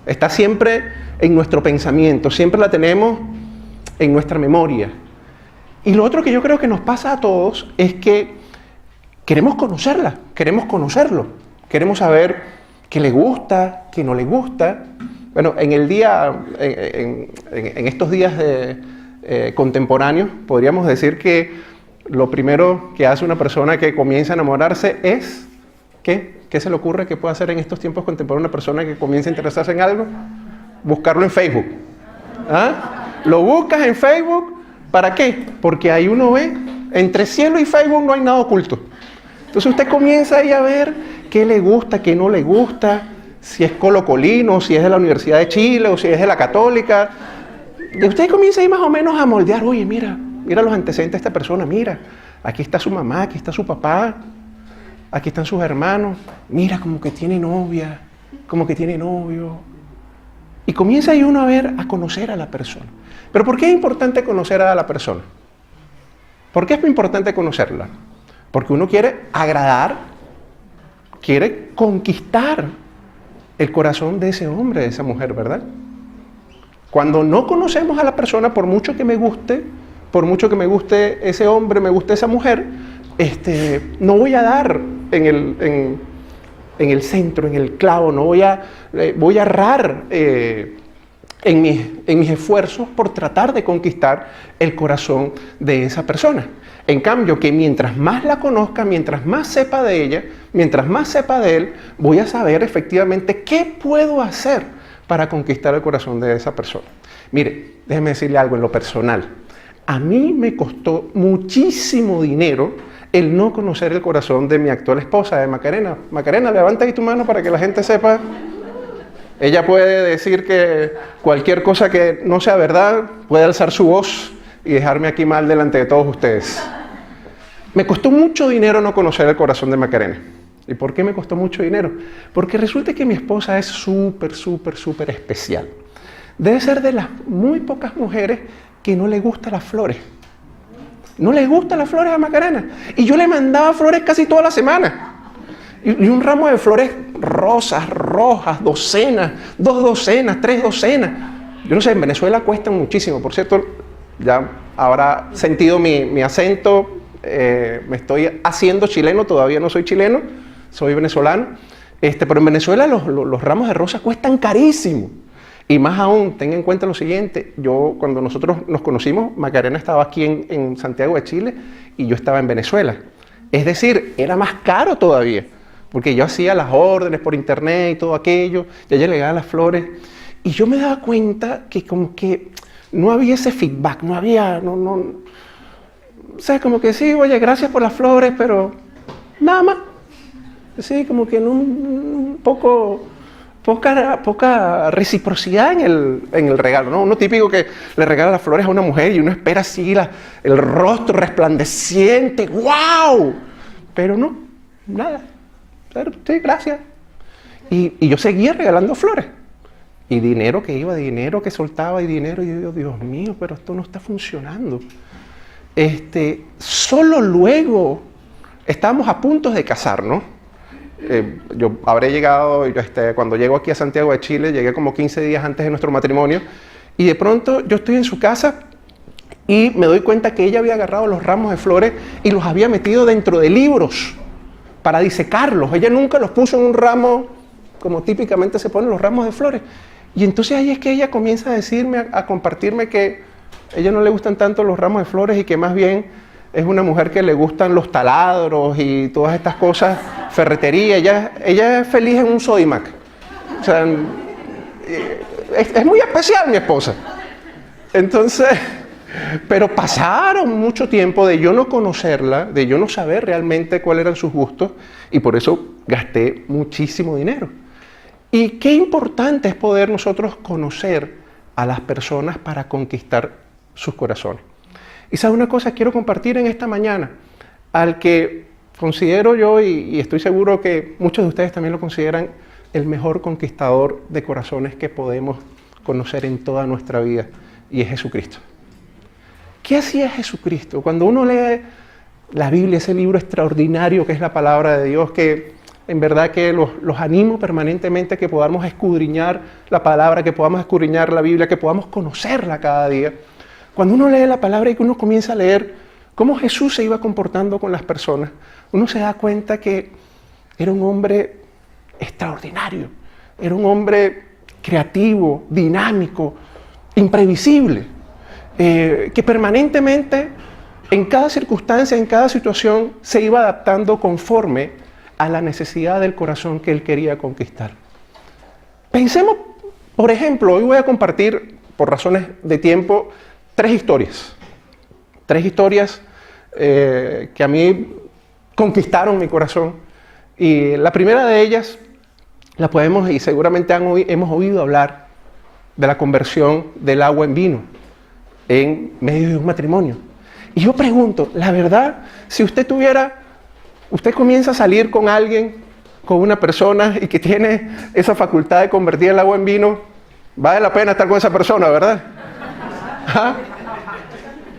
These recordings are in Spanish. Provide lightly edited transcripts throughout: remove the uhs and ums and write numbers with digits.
Está siempre en nuestro pensamiento, siempre la tenemos en nuestra memoria. Y lo otro que yo creo que nos pasa a todos es que queremos conocerla, queremos conocerlo, queremos saber qué le gusta, qué no le gusta. Bueno, en estos días contemporáneos, podríamos decir que lo primero que hace una persona que comienza a enamorarse es, ¿qué? ¿Qué se le ocurre que puede hacer en estos tiempos contemporáneos una persona que comienza a interesarse en algo? Buscarlo en Facebook. ¿Ah? Lo buscas en Facebook, ¿para qué? Porque ahí uno ve, entre cielo y Facebook no hay nada oculto. Entonces usted comienza ahí a ver qué le gusta, qué no le gusta, si es colocolino, si es de la Universidad de Chile o si es de la Católica. Y usted comienza ahí más o menos a moldear, oye, mira los antecedentes de esta persona, mira, aquí está su mamá, aquí está su papá, aquí están sus hermanos, mira como que tiene novia, como que tiene novio. Y comienza ahí uno a conocer a la persona. ¿Pero por qué es importante conocer a la persona? ¿Por qué es importante conocerla? Porque uno quiere agradar, quiere conquistar el corazón de ese hombre, de esa mujer, ¿verdad? Cuando no conocemos a la persona, por mucho que me guste ese hombre, me guste esa mujer, no voy a dar en el centro, en el clavo, no voy a errar en mis esfuerzos por tratar de conquistar el corazón de esa persona. En cambio, que mientras más la conozca, mientras más sepa de ella, mientras más sepa de él, voy a saber efectivamente qué puedo hacer para conquistar el corazón de esa persona. Mire, déjeme decirle algo en lo personal. A mí me costó muchísimo dinero el no conocer el corazón de mi actual esposa, de Macarena. Macarena, levanta ahí tu mano para que la gente sepa. Ella puede decir que cualquier cosa que no sea verdad, puede alzar su voz y dejarme aquí mal delante de todos ustedes. Me costó mucho dinero no conocer el corazón de Macarena. ¿Y por qué me costó mucho dinero? Porque resulta que mi esposa es súper especial. Debe ser de las muy pocas mujeres que no le gustan las flores. No le gustan las flores a Macarena. Y yo le mandaba flores casi toda la semana. Y un ramo de flores rosas, rojas, docenas, 2 docenas, 3 docenas. Yo no sé, en Venezuela cuestan muchísimo. Por cierto, ya habrá sentido mi acento. Me estoy haciendo chileno, todavía no soy chileno, soy venezolano. Pero en Venezuela los ramos de rosas cuestan carísimo. Y más aún, tenga en cuenta lo siguiente, cuando nosotros nos conocimos, Macarena estaba aquí en Santiago de Chile y yo estaba en Venezuela. Es decir, era más caro todavía, porque yo hacía las órdenes por internet y todo aquello, y a ella le llegaban las flores, y yo me daba cuenta que como que no había ese feedback, no había, o sea, como que sí, oye, gracias por las flores, pero nada más. Sí, como que un poco... Poca reciprocidad en el regalo, ¿no? Uno típico que le regala las flores a una mujer y uno espera así el rostro resplandeciente, ¡wow! Pero no, nada. Sí, gracias. Y yo seguía regalando flores. Y dinero que iba, dinero que soltaba y dinero. Y yo digo, Dios mío, pero esto no está funcionando. Solo luego estábamos a punto de casarnos. Yo habré llegado, cuando llego aquí a Santiago de Chile, llegué como 15 días antes de nuestro matrimonio, y de pronto yo estoy en su casa y me doy cuenta que ella había agarrado los ramos de flores y los había metido dentro de libros para disecarlos. Ella nunca los puso en un ramo como típicamente se ponen los ramos de flores. Y entonces ahí es que ella comienza a decirme, a compartirme que a ella no le gustan tanto los ramos de flores y que más bien es una mujer que le gustan los taladros y todas estas cosas, ferretería. Ella es feliz en un Sodimac. O sea, es muy especial mi esposa. Entonces, pero pasaron mucho tiempo de yo no conocerla, de yo no saber realmente cuáles eran sus gustos, y por eso gasté muchísimo dinero. Y qué importante es poder nosotros conocer a las personas para conquistar sus corazones. Y sabe una cosa, quiero compartir en esta mañana al que considero yo, y estoy seguro que muchos de ustedes también lo consideran, el mejor conquistador de corazones que podemos conocer en toda nuestra vida, y es Jesucristo. ¿Qué hacía Jesucristo? Cuando uno lee la Biblia, ese libro extraordinario que es la palabra de Dios, que en verdad que los animo permanentemente a que podamos escudriñar la palabra, que podamos escudriñar la Biblia, que podamos conocerla cada día. Cuando uno lee la palabra y que uno comienza a leer cómo Jesús se iba comportando con las personas, uno se da cuenta que era un hombre extraordinario, era un hombre creativo, dinámico, imprevisible, que permanentemente en cada circunstancia, en cada situación, se iba adaptando conforme a la necesidad del corazón que él quería conquistar. Pensemos, por ejemplo, hoy voy a compartir, por razones de tiempo, tres historias que a mí conquistaron mi corazón. Y la primera de ellas, la podemos, y seguramente hemos oído hablar de la conversión del agua en vino en medio de un matrimonio. Y yo pregunto, la verdad, si usted comienza a salir con alguien, con una persona y que tiene esa facultad de convertir el agua en vino, vale la pena estar con esa persona, ¿verdad? ¿Ah?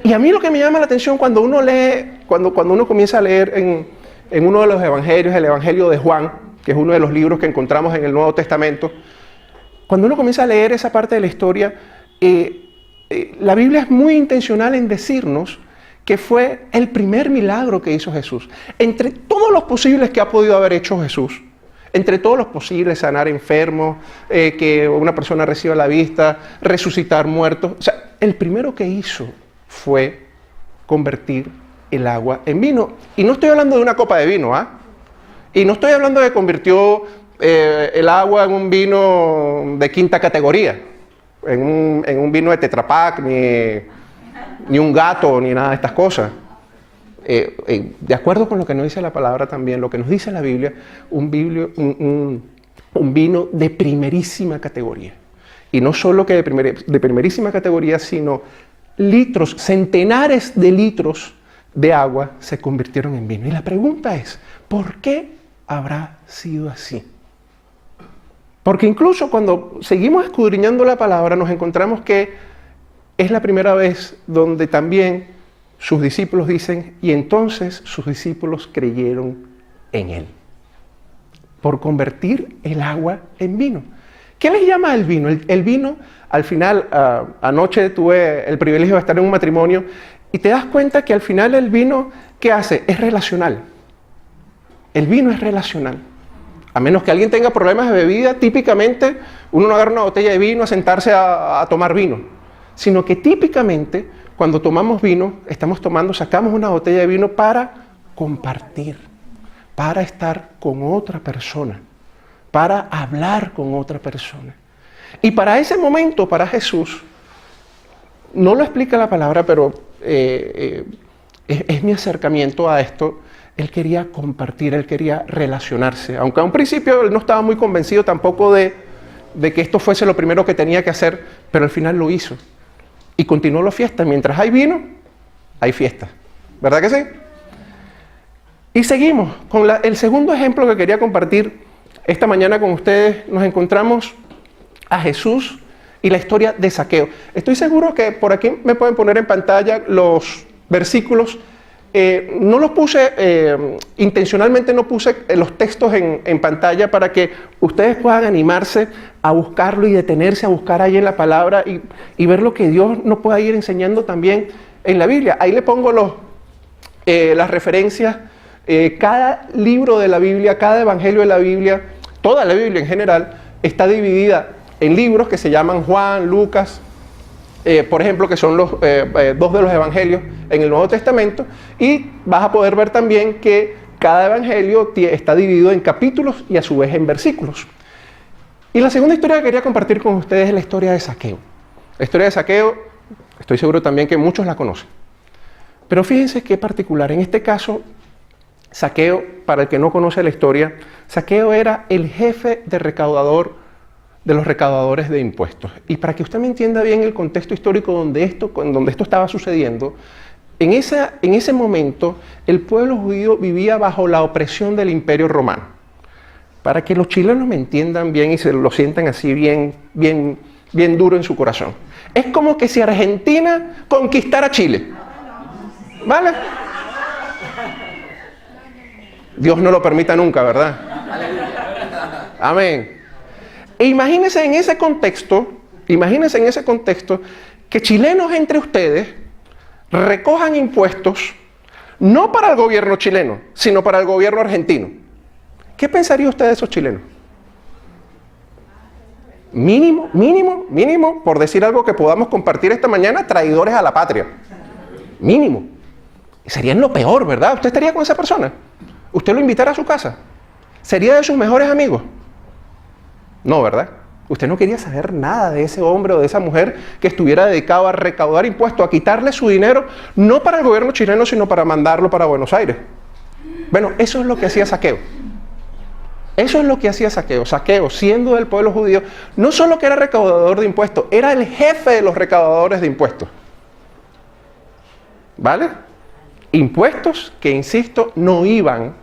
Y a mí lo que me llama la atención cuando uno lee, cuando uno comienza a leer en uno de los evangelios, el Evangelio de Juan, que es uno de los libros que encontramos en el Nuevo Testamento, cuando uno comienza a leer esa parte de la historia, la Biblia es muy intencional en decirnos que fue el primer milagro que hizo Jesús. Entre todos los posibles que ha podido haber hecho Jesús, entre todos los posibles, sanar enfermos, que una persona reciba la vista, resucitar muertos, o sea, el primero que hizo fue convertir el agua en vino. Y no estoy hablando de una copa de vino, ¿ah? Y no estoy hablando de que convirtió el agua en un vino de quinta categoría, en un vino de Tetra Pak, ni un gato, ni nada de estas cosas. De acuerdo con lo que nos dice la palabra también, lo que nos dice la Biblia, un vino de primerísima categoría. Y no solo que de primerísima categoría, sino litros, centenares de litros de agua se convirtieron en vino. Y la pregunta es, ¿por qué habrá sido así? Porque incluso cuando seguimos escudriñando la palabra, nos encontramos que es la primera vez donde también sus discípulos dicen, y entonces sus discípulos creyeron en él, por convertir el agua en vino. ¿Qué les llama el vino? El vino, al final, anoche tuve el privilegio de estar en un matrimonio, y te das cuenta que al final el vino, ¿qué hace? Es relacional. El vino es relacional. A menos que alguien tenga problemas de bebida, típicamente uno no agarra una botella de vino a sentarse a tomar vino, sino que típicamente cuando tomamos vino, sacamos una botella de vino para compartir, para estar con otra persona, para hablar con otra persona. Y para ese momento, para Jesús, no lo explica la palabra, pero es mi acercamiento a esto. Él quería compartir, él quería relacionarse. Aunque a un principio él no estaba muy convencido tampoco de que esto fuese lo primero que tenía que hacer, pero al final lo hizo. Y continuó la fiesta. Mientras hay vino, hay fiesta. ¿Verdad que sí? Y seguimos con el segundo ejemplo que quería compartir esta mañana con ustedes. Nos encontramos a Jesús y la historia de Zaqueo. Estoy seguro que por aquí me pueden poner en pantalla los versículos. No los puse, intencionalmente no puse los textos en pantalla para que ustedes puedan animarse a buscarlo y detenerse a buscar ahí en la palabra y ver lo que Dios nos pueda ir enseñando también en la Biblia. Ahí le pongo las referencias. Cada libro de la Biblia, cada evangelio de la Biblia, toda la Biblia en general, está dividida en libros que se llaman Juan, Lucas, por ejemplo, que son dos de los evangelios en el Nuevo Testamento, y vas a poder ver también que cada evangelio está dividido en capítulos y a su vez en versículos. Y la segunda historia que quería compartir con ustedes es la historia de Zaqueo. La historia de Zaqueo, estoy seguro también que muchos la conocen. Pero fíjense qué particular. En este caso, Zaqueo, para el que no conoce la historia, Zaqueo era el jefe de los recaudadores de impuestos. Y para que usted me entienda bien el contexto histórico donde esto estaba sucediendo, en ese momento el pueblo judío vivía bajo la opresión del Imperio Romano. Para que los chilenos me entiendan bien y se lo sientan así bien duro en su corazón. Es como que si Argentina conquistara Chile. ¿Vale? Dios no lo permita nunca, ¿verdad? Amén. E imagínense en ese contexto que chilenos entre ustedes recojan impuestos no para el gobierno chileno, sino para el gobierno argentino. ¿Qué pensaría usted de esos chilenos? Mínimo, por decir algo que podamos compartir esta mañana, traidores a la patria. Mínimo. Serían lo peor, ¿verdad? ¿Usted estaría con esa persona? ¿Usted lo invitara a su casa? ¿Sería de sus mejores amigos? No, ¿verdad? Usted no quería saber nada de ese hombre o de esa mujer que estuviera dedicado a recaudar impuestos, a quitarle su dinero, no para el gobierno chileno, sino para mandarlo para Buenos Aires. Bueno, eso es lo que hacía Zaqueo. Eso es lo que hacía Zaqueo. Zaqueo, siendo del pueblo judío, no solo que era recaudador de impuestos, era el jefe de los recaudadores de impuestos. ¿Vale? Impuestos que, insisto, no iban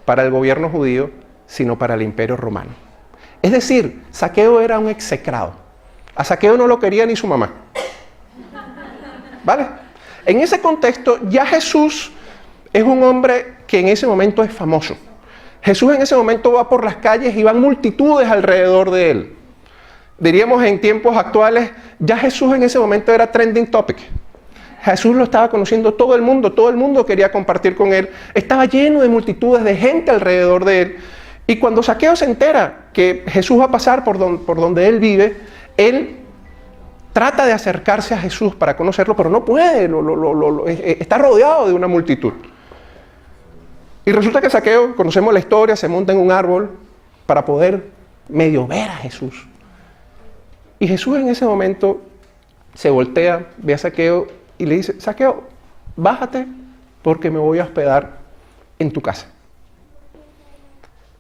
para el gobierno judío, sino para el imperio romano. Es decir, Zaqueo era un execrado. A Zaqueo no lo quería ni su mamá. ¿Vale? En ese contexto, ya Jesús es un hombre que en ese momento es famoso. Jesús en ese momento va por las calles y van multitudes alrededor de él. Diríamos en tiempos actuales, ya Jesús en ese momento era trending topic. Jesús lo estaba conociendo todo el mundo quería compartir con él. Estaba lleno de multitudes de gente alrededor de él. Y cuando Zaqueo se entera que Jesús va a pasar por donde él vive, él trata de acercarse a Jesús para conocerlo, pero no puede, está rodeado de una multitud. Y resulta que Zaqueo, conocemos la historia, se monta en un árbol para poder medio ver a Jesús. Y Jesús en ese momento se voltea, ve a Zaqueo y le dice: Zaqueo, bájate porque me voy a hospedar en tu casa.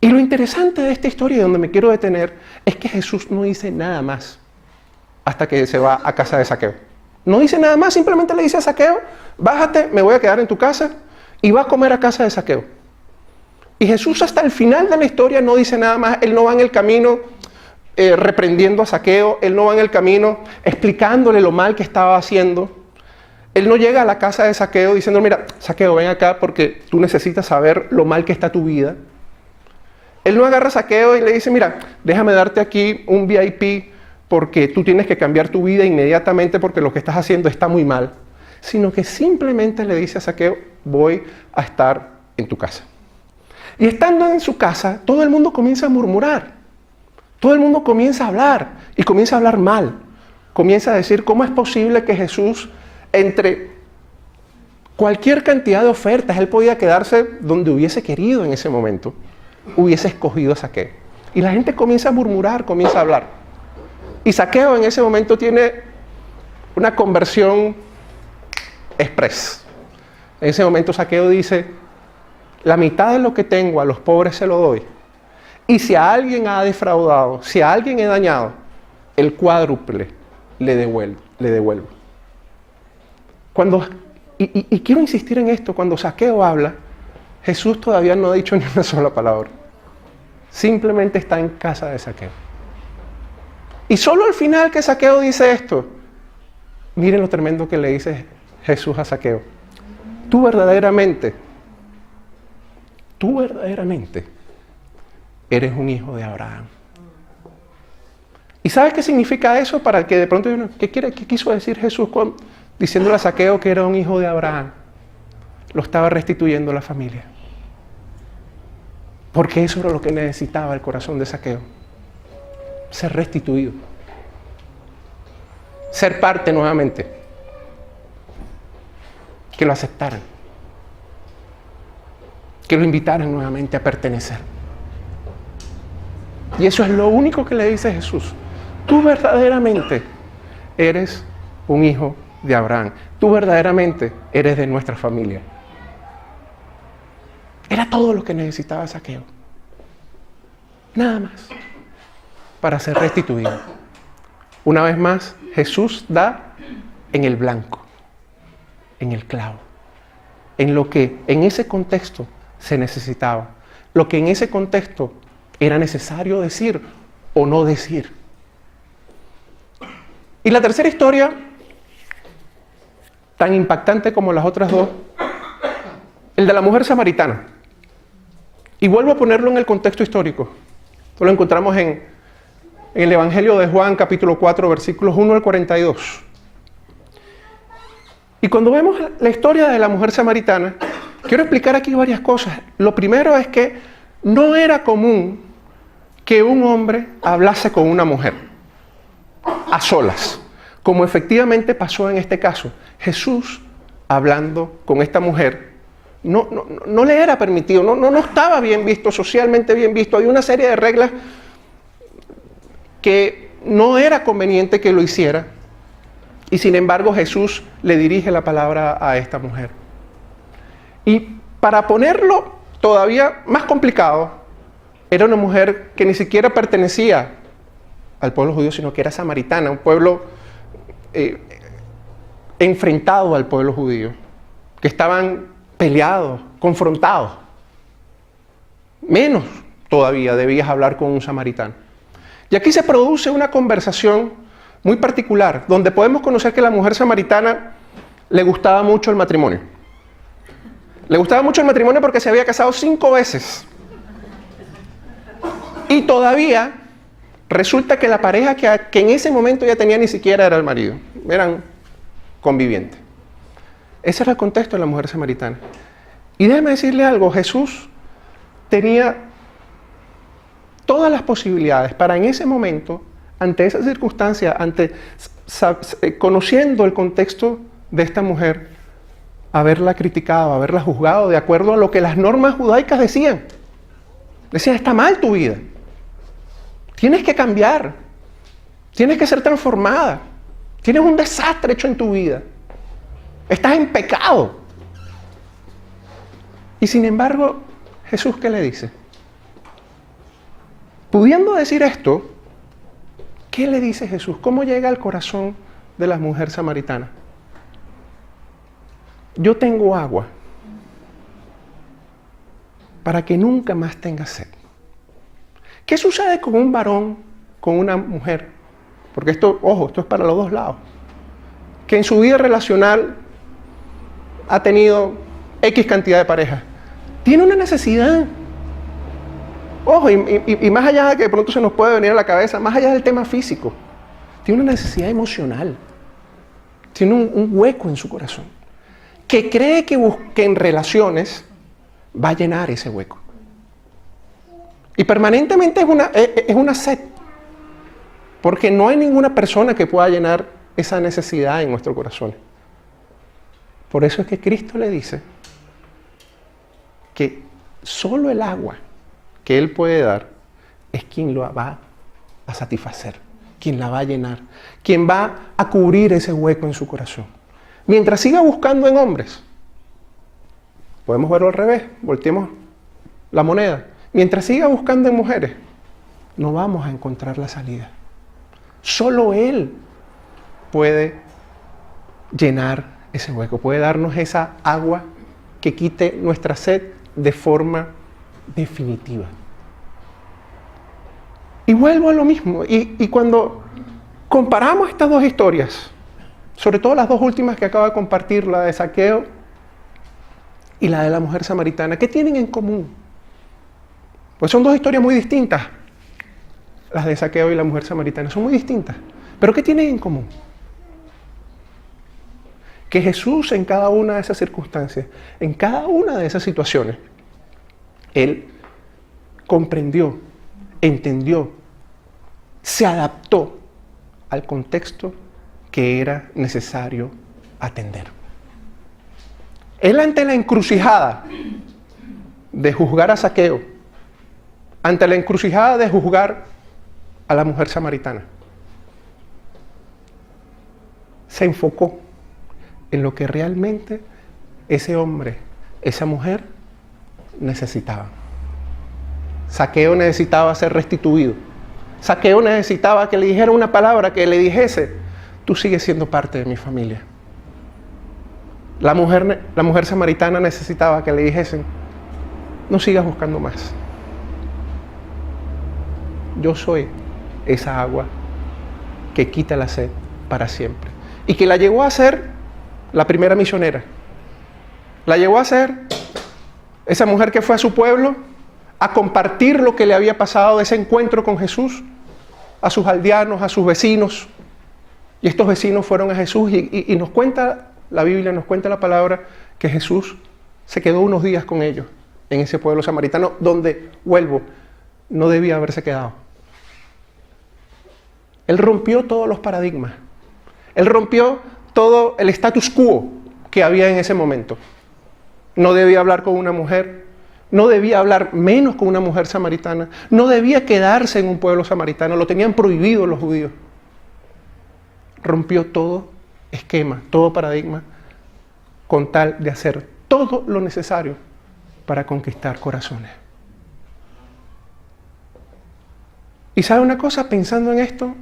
Y lo interesante de esta historia, y donde me quiero detener, es que Jesús no dice nada más hasta que se va a casa de Zaqueo. No dice nada más, simplemente le dice a Zaqueo: bájate, me voy a quedar en tu casa, y va a comer a casa de Zaqueo. Y Jesús hasta el final de la historia no dice nada más. Él no va en el camino reprendiendo a Zaqueo, él no va en el camino explicándole lo mal que estaba haciendo. Él no llega a la casa de Zaqueo diciendo: mira, Zaqueo, ven acá porque tú necesitas saber lo mal que está tu vida. Él no agarra a Zaqueo y le dice: mira, déjame darte aquí un VIP porque tú tienes que cambiar tu vida inmediatamente porque lo que estás haciendo está muy mal. Sino que simplemente le dice a Zaqueo: voy a estar en tu casa. Y estando en su casa, todo el mundo comienza a murmurar. Todo el mundo comienza a hablar y comienza a hablar mal. Comienza a decir: ¿cómo es posible que Jesús, entre cualquier cantidad de ofertas, él podía quedarse donde hubiese querido en ese momento, hubiese escogido a Zaqueo? Y la gente comienza a murmurar, comienza a hablar. Y Zaqueo en ese momento tiene una conversión express. En ese momento Zaqueo dice: la mitad de lo que tengo a los pobres se lo doy. Y si a alguien ha defraudado, si a alguien he dañado, el cuádruple le devuelvo. Y quiero insistir en esto, cuando Zaqueo habla, Jesús todavía no ha dicho ni una sola palabra. Simplemente está en casa de Zaqueo. Y solo al final que Zaqueo dice esto, miren lo tremendo que le dice Jesús a Zaqueo: tú verdaderamente eres un hijo de Abraham. ¿Y sabes qué significa eso? Para el que de pronto diga: ¿qué quiso decir Jesús diciéndole a Zaqueo que era un hijo de Abraham? Lo estaba restituyendo a la familia. Porque eso era lo que necesitaba el corazón de Zaqueo: ser restituido, ser parte nuevamente, que lo aceptaran, que lo invitaran nuevamente a pertenecer. Y eso es lo único que le dice Jesús: tú verdaderamente eres un hijo de Abraham, tú verdaderamente eres de nuestra familia. Era todo lo que necesitaba Zaqueo, nada más, para ser restituido. Una vez más, Jesús da en el blanco, en el clavo, en lo que en ese contexto se necesitaba, lo que en ese contexto era necesario decir o no decir. Y la tercera historia, tan impactante como las otras dos, el de la mujer samaritana. Y vuelvo a ponerlo en el contexto histórico. Esto lo encontramos en el Evangelio de Juan, capítulo 4, versículos 1 al 42. Y cuando vemos la historia de la mujer samaritana, quiero explicar aquí varias cosas. Lo primero es que no era común que un hombre hablase con una mujer a solas, como efectivamente pasó en este caso. Jesús, hablando con esta mujer, no le era permitido, no estaba bien visto, socialmente bien visto. Hay una serie de reglas que no era conveniente que lo hiciera, y sin embargo Jesús le dirige la palabra a esta mujer. Y para ponerlo todavía más complicado, era una mujer que ni siquiera pertenecía al pueblo judío, sino que era samaritana, un pueblo enfrentado al pueblo judío, que estaban peleados, confrontados. Menos todavía debías hablar con un samaritano. Y aquí se produce una conversación muy particular, donde podemos conocer que la mujer samaritana le gustaba mucho el matrimonio. Le gustaba mucho el matrimonio porque se había casado 5 veces. Y todavía resulta que la pareja que en ese momento ya tenía ni siquiera era el marido, eran convivientes. Ese era el contexto de la mujer samaritana. Y déjeme decirle algo, Jesús tenía todas las posibilidades para en ese momento, ante esa circunstancia, conociendo el contexto de esta mujer, haberla criticado, haberla juzgado de acuerdo a lo que las normas judaicas decían. Decían, está mal tu vida. Tienes que cambiar. Tienes que ser transformada. Tienes un desastre hecho en tu vida. Estás en pecado. Y sin embargo, Jesús, ¿qué le dice? Pudiendo decir esto, ¿qué le dice Jesús? ¿Cómo llega al corazón de la mujer samaritana? Yo tengo agua para que nunca más tengas sed. ¿Qué sucede con un varón, con una mujer? Porque esto, ojo, esto es para los dos lados. Que en su vida relacional ha tenido X cantidad de parejas. Tiene una necesidad. Ojo, y más allá de que de pronto se nos puede venir a la cabeza, más allá del tema físico, tiene una necesidad emocional. Tiene un hueco en su corazón. Que cree que en relaciones va a llenar ese hueco. Y permanentemente es una sed. Porque no hay ninguna persona que pueda llenar esa necesidad en nuestro corazón. Por eso es que Cristo le dice que solo el agua que Él puede dar es quien lo va a satisfacer, quien la va a llenar, quien va a cubrir ese hueco en su corazón. Mientras siga buscando en hombres, podemos verlo al revés, volteemos la moneda. Mientras siga buscando en mujeres, no vamos a encontrar la salida. Solo Él puede llenar ese hueco, puede darnos esa agua que quite nuestra sed de forma definitiva. Y vuelvo a lo mismo, y cuando comparamos estas dos historias, sobre todo las dos últimas que acabo de compartir, la de Zaqueo y la de la mujer samaritana, ¿qué tienen en común? Pues son dos historias muy distintas. Las de Zaqueo y la mujer samaritana son muy distintas. ¿Pero qué tienen en común? Que Jesús en cada una de esas circunstancias, en cada una de esas situaciones, Él comprendió, entendió, se adaptó al contexto que era necesario atender. Él, ante la encrucijada de juzgar a Zaqueo, ante la encrucijada de juzgar a la mujer samaritana, se enfocó en lo que realmente ese hombre, esa mujer necesitaban. Zaqueo necesitaba ser restituido. Zaqueo necesitaba que le dijera una palabra, que le dijese, tú sigues siendo parte de mi familia. La mujer samaritana necesitaba que le dijesen, no sigas buscando más. Yo soy esa agua que quita la sed para siempre. Y que la llegó a ser la primera misionera. La llegó a ser esa mujer que fue a su pueblo a compartir lo que le había pasado de ese encuentro con Jesús a sus aldeanos, a sus vecinos. Y estos vecinos fueron a Jesús y nos cuenta la Biblia, nos cuenta la palabra, que Jesús se quedó unos días con ellos en ese pueblo samaritano donde, vuelvo, no debía haberse quedado. Él rompió todos los paradigmas. Él rompió todo el status quo que había en ese momento. No debía hablar con una mujer, no debía hablar menos con una mujer samaritana, no debía quedarse en un pueblo samaritano, lo tenían prohibido los judíos. Rompió todo esquema, todo paradigma, con tal de hacer todo lo necesario para conquistar corazones. Y ¿sabe una cosa? Pensando en esto,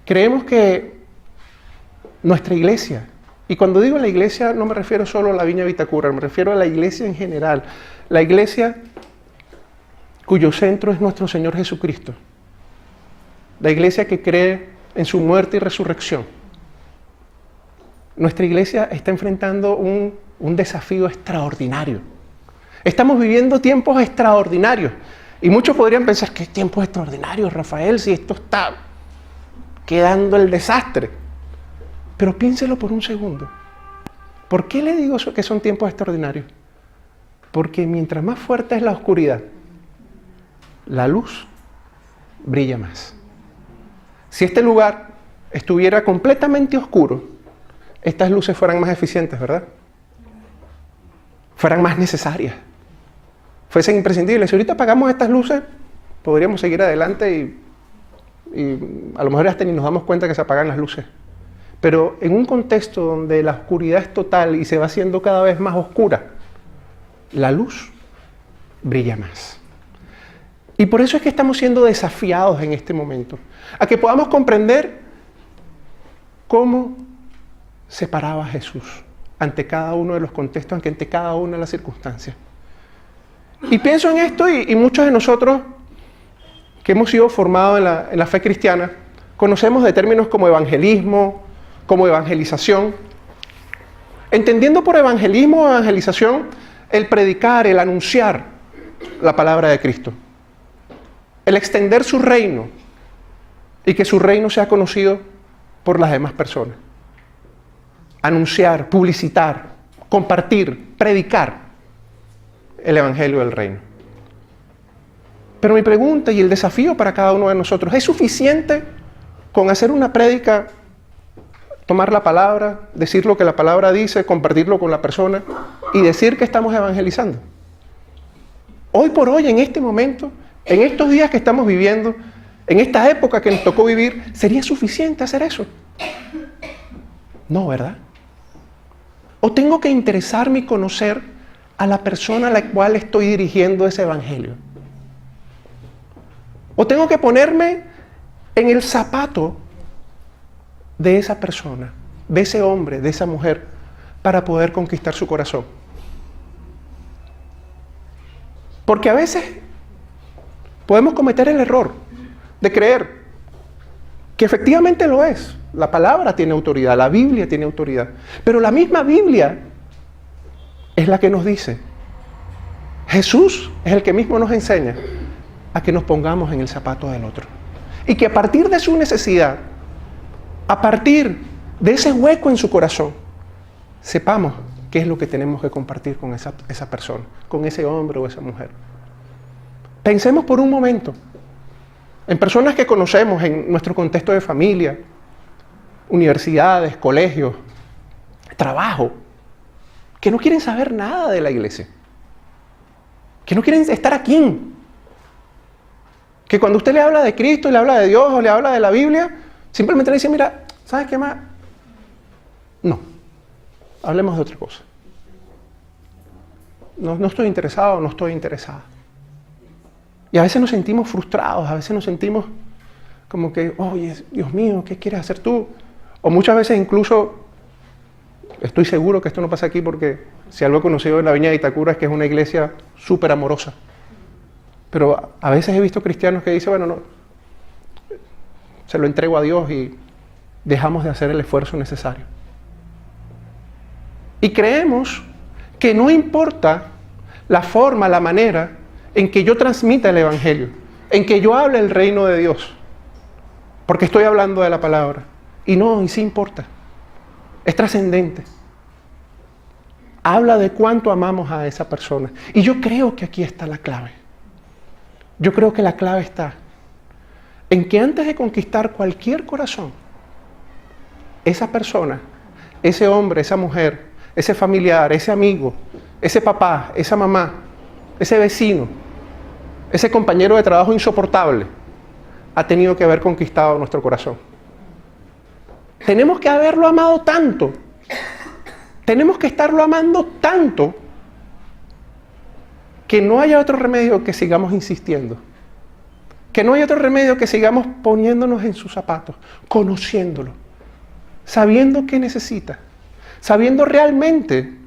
creemos que nuestra iglesia, y cuando digo la iglesia no me refiero solo a la Viña Vitacura, me refiero a la iglesia en general, la iglesia cuyo centro es nuestro Señor Jesucristo, la iglesia que cree en su muerte y resurrección. Nuestra iglesia está enfrentando un desafío extraordinario. Estamos viviendo tiempos extraordinarios. Y muchos podrían pensar, ¿qué tiempos extraordinarios, Rafael? Si esto está quedando el desastre. Pero piénselo por un segundo. ¿Por qué le digo que son tiempos extraordinarios? Porque mientras más fuerte es la oscuridad, la luz brilla más. Si este lugar estuviera completamente oscuro, estas luces fueran más eficientes, ¿verdad? Fueran más necesarias. Fuesen imprescindibles. Si ahorita apagamos estas luces, podríamos seguir adelante y a lo mejor hasta ni nos damos cuenta que se apagan las luces. Pero en un contexto donde la oscuridad es total y se va haciendo cada vez más oscura, la luz brilla más. Y por eso es que estamos siendo desafiados en este momento, a que podamos comprender cómo se paraba Jesús ante cada uno de los contextos, ante cada una de las circunstancias. Y pienso en esto y muchos de nosotros que hemos sido formados en la fe cristiana, conocemos de términos como evangelismo, como evangelización. Entendiendo por evangelismo o evangelización el predicar, el anunciar la palabra de Cristo. El extender su reino y que su reino sea conocido por las demás personas. Anunciar, publicitar, compartir, predicar el evangelio del reino. Pero mi pregunta y el desafío para cada uno de nosotros, ¿es suficiente con hacer una prédica, tomar la palabra, decir lo que la palabra dice, compartirlo con la persona y decir que estamos evangelizando? Hoy por hoy, en este momento, en estos días que estamos viviendo, en esta época que nos tocó vivir, ¿sería suficiente hacer eso? No, ¿verdad? ¿O tengo que interesarme y conocer a la persona a la cual estoy dirigiendo ese evangelio? ¿O tengo que ponerme en el zapato de esa persona, de ese hombre, de esa mujer, para poder conquistar su corazón? Porque a veces podemos cometer el error de creer que efectivamente lo es. La palabra tiene autoridad, la Biblia tiene autoridad. Pero la misma Biblia es la que nos dice. Jesús es el que mismo nos enseña a que nos pongamos en el zapato del otro. Y que a partir de su necesidad, a partir de ese hueco en su corazón, sepamos qué es lo que tenemos que compartir con esa persona, con ese hombre o esa mujer. Pensemos por un momento en personas que conocemos en nuestro contexto de familia, universidades, colegios, trabajo, que no quieren saber nada de la iglesia, que no quieren estar aquí, que cuando usted le habla de Cristo, le habla de Dios o le habla de la Biblia, simplemente le dice, mira, ¿sabes qué más? No, hablemos de otra cosa. No estoy interesado, no estoy interesada. Y a veces nos sentimos frustrados, a veces nos sentimos como que, oye, Dios mío, ¿qué quieres hacer tú? O muchas veces incluso, estoy seguro que esto no pasa aquí porque si algo he conocido en la Viña de Itacura es que es una iglesia súper amorosa. Pero a veces he visto cristianos que dicen, bueno, no, se lo entrego a Dios y dejamos de hacer el esfuerzo necesario. Y creemos que no importa la forma, la manera en que yo transmita el Evangelio, en que yo hable el reino de Dios, porque estoy hablando de la palabra. Y sí importa, es trascendente. Habla de cuánto amamos a esa persona. Y yo creo que aquí está la clave. Yo creo que la clave está en que antes de conquistar cualquier corazón, esa persona, ese hombre, esa mujer, ese familiar, ese amigo, ese papá, esa mamá, ese vecino, ese compañero de trabajo insoportable, ha tenido que haber conquistado nuestro corazón. Tenemos que haberlo amado tanto, tenemos que estarlo amando tanto, que no haya otro remedio que sigamos insistiendo, que no haya otro remedio que sigamos poniéndonos en sus zapatos, conociéndolo, sabiendo qué necesita, sabiendo realmente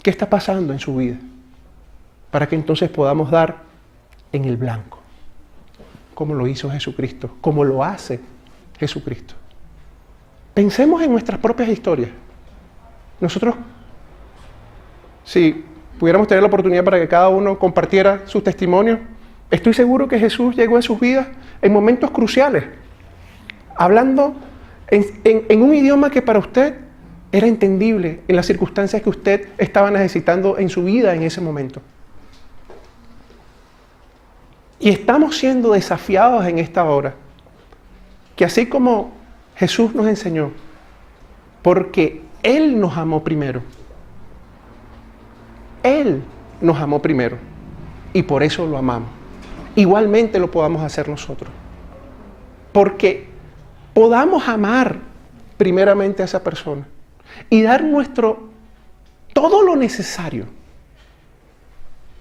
qué está pasando en su vida, para que entonces podamos dar en el blanco, como lo hizo Jesucristo, como lo hace Jesucristo. Pensemos en nuestras propias historias. Nosotros, si pudiéramos tener la oportunidad para que cada uno compartiera su testimonio, estoy seguro que Jesús llegó en sus vidas en momentos cruciales, hablando en un idioma que para usted era entendible en las circunstancias que usted estaba necesitando en su vida en ese momento. Y estamos siendo desafiados en esta hora, que así como Jesús nos enseñó, porque Él nos amó primero. Él nos amó primero y por eso lo amamos. Igualmente lo podamos hacer nosotros. Porque podamos amar primeramente a esa persona y dar todo lo necesario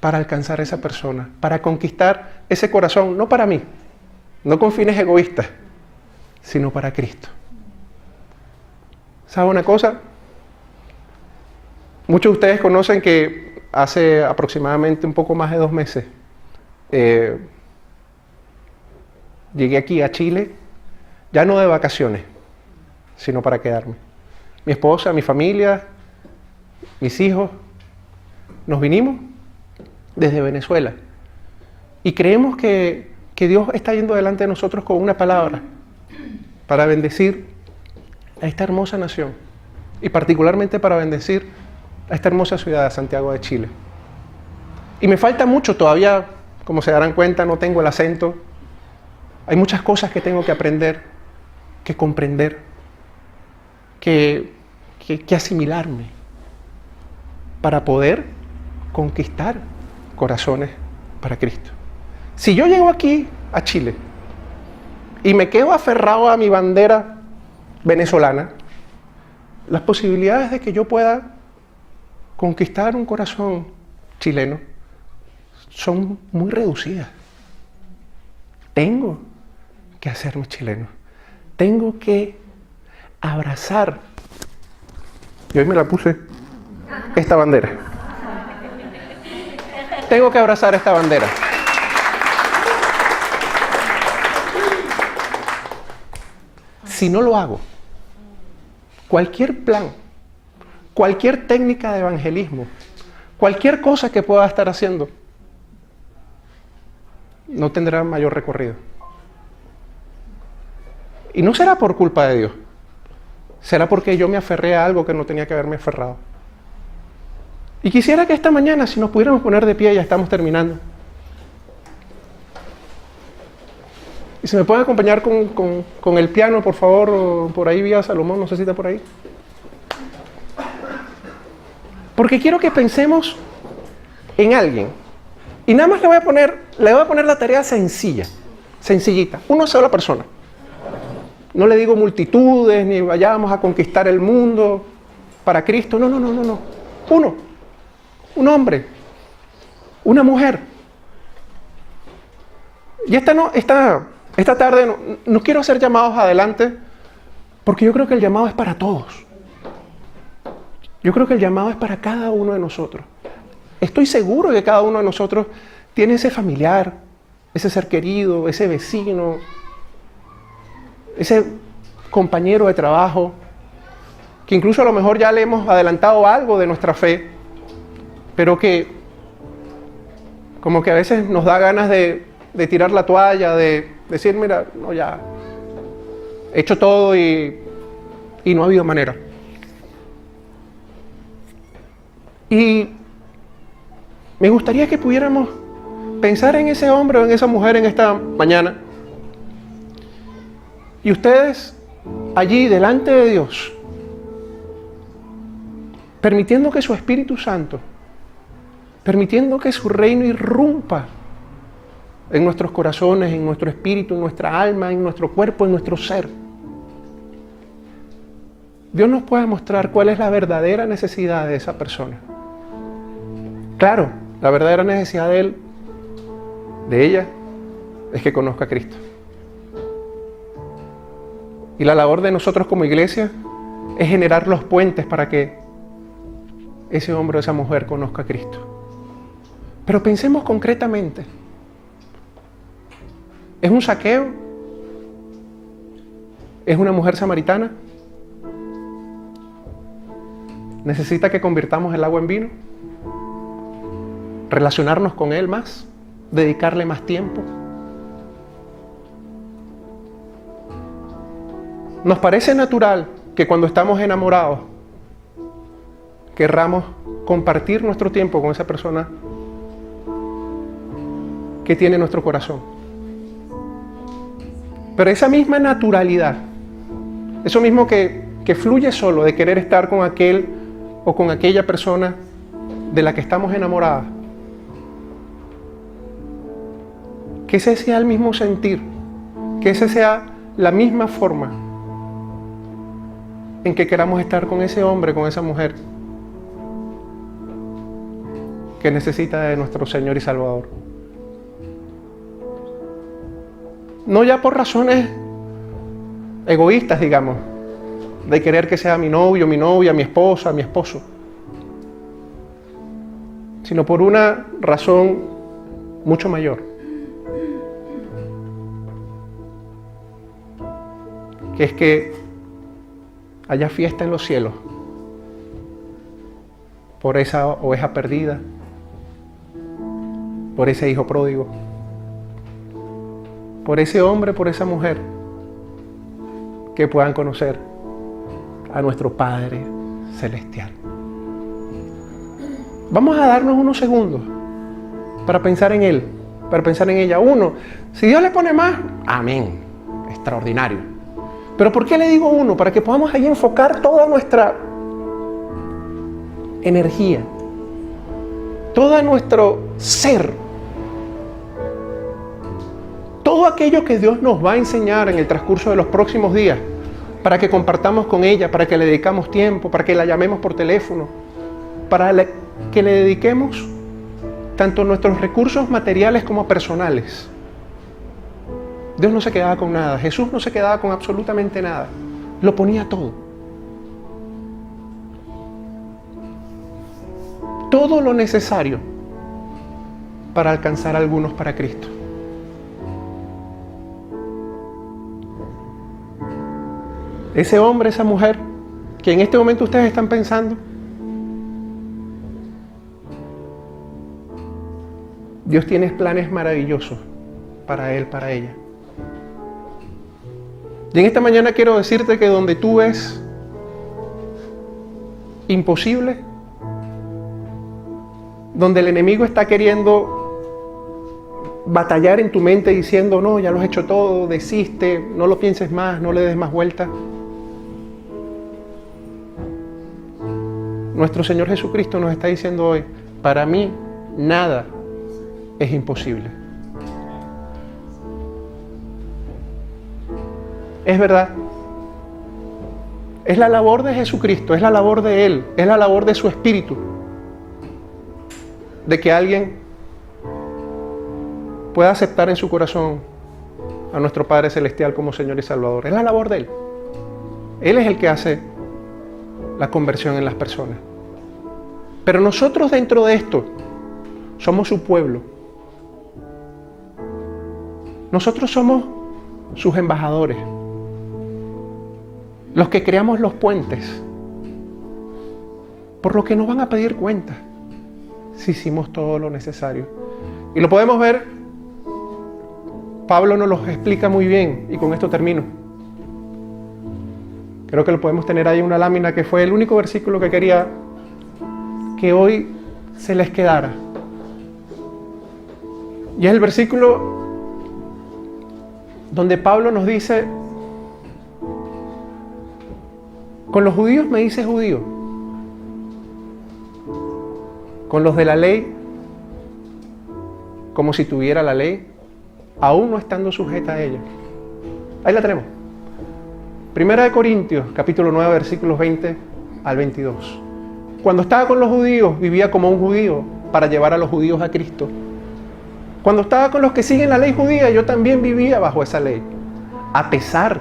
para alcanzar a esa persona, para conquistar ese corazón, no para mí, no con fines egoístas, sino para Cristo. ¿Sabe una cosa? Muchos de ustedes conocen que hace aproximadamente un poco más de 2 meses llegué aquí a Chile, ya no de vacaciones, sino para quedarme. Mi esposa, mi familia, mis hijos, nos vinimos desde Venezuela y creemos que Dios está yendo delante de nosotros con una palabra para bendecir a esta hermosa nación y particularmente para bendecir a esta hermosa ciudad de Santiago de Chile. Y me falta mucho todavía, como se darán cuenta, no tengo el acento. Hay muchas cosas que tengo que aprender, que comprender, que asimilarme para poder conquistar corazones para Cristo. Si yo llego aquí a Chile y me quedo aferrado a mi bandera venezolana, las posibilidades de que yo pueda conquistar un corazón chileno son muy reducidas. Tengo que hacerme chileno. Tengo que abrazar, y hoy me la puse, esta bandera. Tengo que abrazar esta bandera. Si no lo hago, cualquier plan, cualquier técnica de evangelismo, cualquier cosa que pueda estar haciendo, no tendrá mayor recorrido. Y no será por culpa de Dios, será porque yo me aferré a algo que no tenía que haberme aferrado. Y quisiera que esta mañana, si nos pudiéramos poner de pie, ya estamos terminando. Y si me pueden acompañar con el piano, por favor, o por ahí vía Salomón, no sé si está por ahí. Porque quiero que pensemos en alguien. Y nada más le voy a poner la tarea sencillita, una sola persona. No le digo multitudes, ni vayamos a conquistar el mundo para Cristo. No. Un hombre, una mujer. Y esta tarde no quiero hacer llamados adelante, porque yo creo que el llamado es para todos. Yo creo que el llamado es para cada uno de nosotros. Estoy seguro que cada uno de nosotros tiene ese familiar, ese ser querido, ese vecino, ese compañero de trabajo, que incluso a lo mejor ya le hemos adelantado algo de nuestra fe, pero que, Como que a veces nos da ganas de tirar la toalla, de decir, mira, no, ya he hecho todo y no ha habido manera. Y me gustaría que pudiéramos pensar en ese hombre o en esa mujer en esta mañana. Y ustedes allí delante de Dios, permitiendo que su Espíritu Santo, permitiendo que su reino irrumpa en nuestros corazones, en nuestro espíritu, en nuestra alma, en nuestro cuerpo, en nuestro ser. Dios nos puede mostrar cuál es la verdadera necesidad de esa persona. Claro, la verdadera necesidad de él, de ella, es que conozca a Cristo. Y la labor de nosotros como iglesia es generar los puentes para que ese hombre o esa mujer conozca a Cristo. Pero pensemos concretamente. ¿Es un saqueo? ¿Es una mujer samaritana? ¿Necesita que convirtamos el agua en vino? ¿Relacionarnos con él más? ¿Dedicarle más tiempo? Nos parece natural que cuando estamos enamorados querramos compartir nuestro tiempo con esa persona que tiene nuestro corazón. Pero esa misma naturalidad, eso mismo que fluye solo de querer estar con aquel o con aquella persona de la que estamos enamoradas, que ese sea el mismo sentir, que ese sea la misma forma en que queramos estar con ese hombre, con esa mujer que necesita de nuestro Señor y Salvador. No ya por razones egoístas, digamos, de querer que sea mi novio, mi novia, mi esposa, mi esposo, sino por una razón mucho mayor, que es que haya fiesta en los cielos por esa oveja perdida, por ese hijo pródigo, por ese hombre, por esa mujer, que puedan conocer a nuestro Padre Celestial. Vamos a darnos unos segundos para pensar en Él, para pensar en ella. Uno, si Dios le pone más, amén, extraordinario. Pero ¿por qué le digo uno? Para que podamos ahí enfocar toda nuestra energía, todo nuestro ser, todo aquello que Dios nos va a enseñar en el transcurso de los próximos días, para que compartamos con ella, para que le dedicamos tiempo, para que la llamemos por teléfono, para que le dediquemos tanto nuestros recursos materiales como personales. Dios no se quedaba con nada, Jesús no se quedaba con absolutamente nada, lo ponía todo. Todo lo necesario para alcanzar a algunos para Cristo. Ese hombre, esa mujer, que en este momento ustedes están pensando, Dios tiene planes maravillosos para él, para ella. Y en esta mañana quiero decirte que donde tú ves imposible, donde el enemigo está queriendo batallar en tu mente diciendo, no, ya lo has hecho todo, desiste, no lo pienses más, no le des más vuelta. Nuestro Señor Jesucristo nos está diciendo hoy, para mí nada es imposible. Es verdad. Es la labor de Jesucristo, es la labor de Él, es la labor de su Espíritu, de que alguien pueda aceptar en su corazón a nuestro Padre Celestial como Señor y Salvador. Es la labor de Él. Él es el que hace la conversión en las personas. Pero nosotros dentro de esto somos su pueblo. Nosotros somos sus embajadores, los que creamos los puentes, por lo que nos van a pedir cuenta si hicimos todo lo necesario. Y lo podemos ver, Pablo nos lo explica muy bien, y con esto termino. Creo que lo podemos tener ahí en una lámina, que fue el único versículo que quería que hoy se les quedara. Y es el versículo donde Pablo nos dice: con los judíos me dice judío, con los de la ley, como si tuviera la ley, aún no estando sujeta a ella. Ahí la tenemos. Primera de Corintios, capítulo 9, versículos 20 al 22. Cuando estaba con los judíos, vivía como un judío para llevar a los judíos a Cristo. Cuando estaba con los que siguen la ley judía, yo también vivía bajo esa ley, a pesar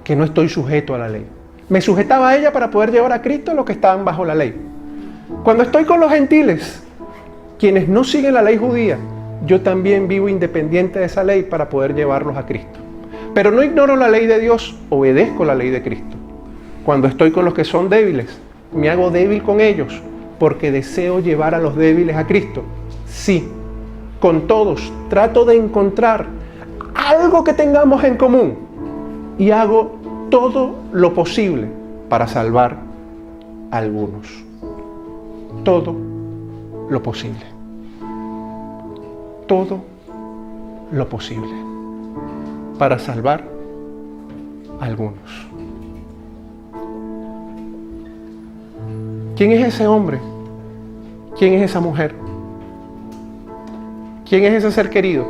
que no estoy sujeto a la ley. Me sujetaba a ella para poder llevar a Cristo a los que estaban bajo la ley. Cuando estoy con los gentiles, quienes no siguen la ley judía, yo también vivo independiente de esa ley para poder llevarlos a Cristo. Pero no ignoro la ley de Dios, obedezco la ley de Cristo. Cuando estoy con los que son débiles, me hago débil con ellos, porque deseo llevar a los débiles a Cristo. Sí, con todos trato de encontrar algo que tengamos en común y hago todo lo posible para salvar a algunos. Todo lo posible. Todo lo posible para salvar a algunos. ¿Quién es ese hombre? ¿Quién es esa mujer? ¿Quién es ese ser querido?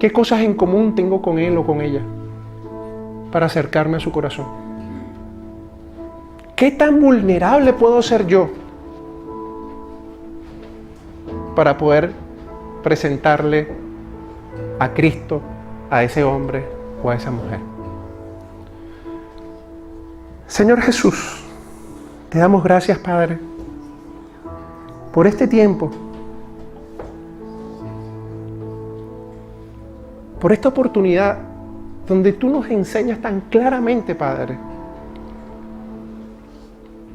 ¿Qué cosas en común tengo con él o con ella para acercarme a su corazón? ¿Qué tan vulnerable puedo ser yo para poder presentarle a Cristo, a ese hombre o a esa mujer? Señor Jesús, te damos gracias, Padre, por este tiempo, por esta oportunidad donde tú nos enseñas tan claramente, Padre,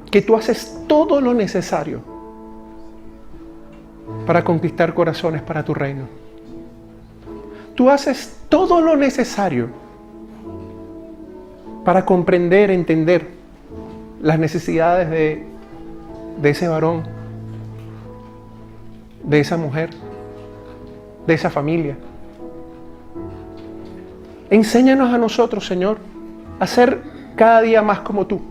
que tú haces todo lo necesario para conquistar corazones para tu reino. Tú haces todo lo necesario para comprender, entender las necesidades de ese varón, de esa mujer, de esa familia. Enséñanos a nosotros, Señor, a ser cada día más como tú.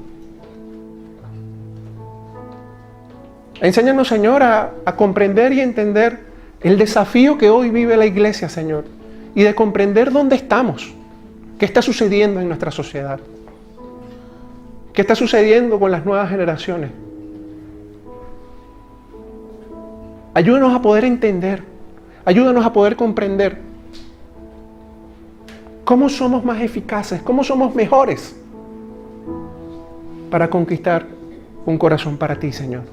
Enséñanos, Señor, a comprender y entender el desafío que hoy vive la iglesia, Señor, y de comprender dónde estamos, qué está sucediendo en nuestra sociedad, qué está sucediendo con las nuevas generaciones. Ayúdanos a poder entender, ayúdanos a poder comprender cómo somos más eficaces, cómo somos mejores para conquistar un corazón para ti, Señor.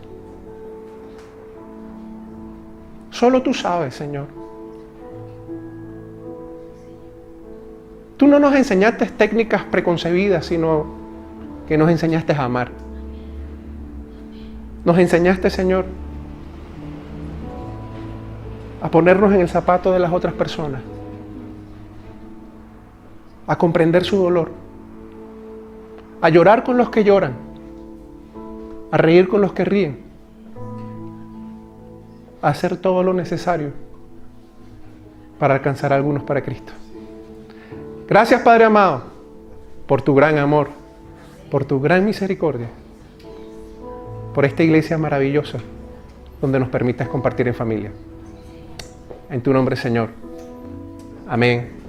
Solo tú sabes, Señor. Tú no nos enseñaste técnicas preconcebidas, sino que nos enseñaste a amar. Nos enseñaste, Señor, a ponernos en el zapato de las otras personas, a comprender su dolor, a llorar con los que lloran, a reír con los que ríen, a hacer todo lo necesario para alcanzar a algunos para Cristo. Gracias, Padre amado, por tu gran amor, por tu gran misericordia, por esta iglesia maravillosa donde nos permitas compartir en familia. En tu nombre, Señor. Amén.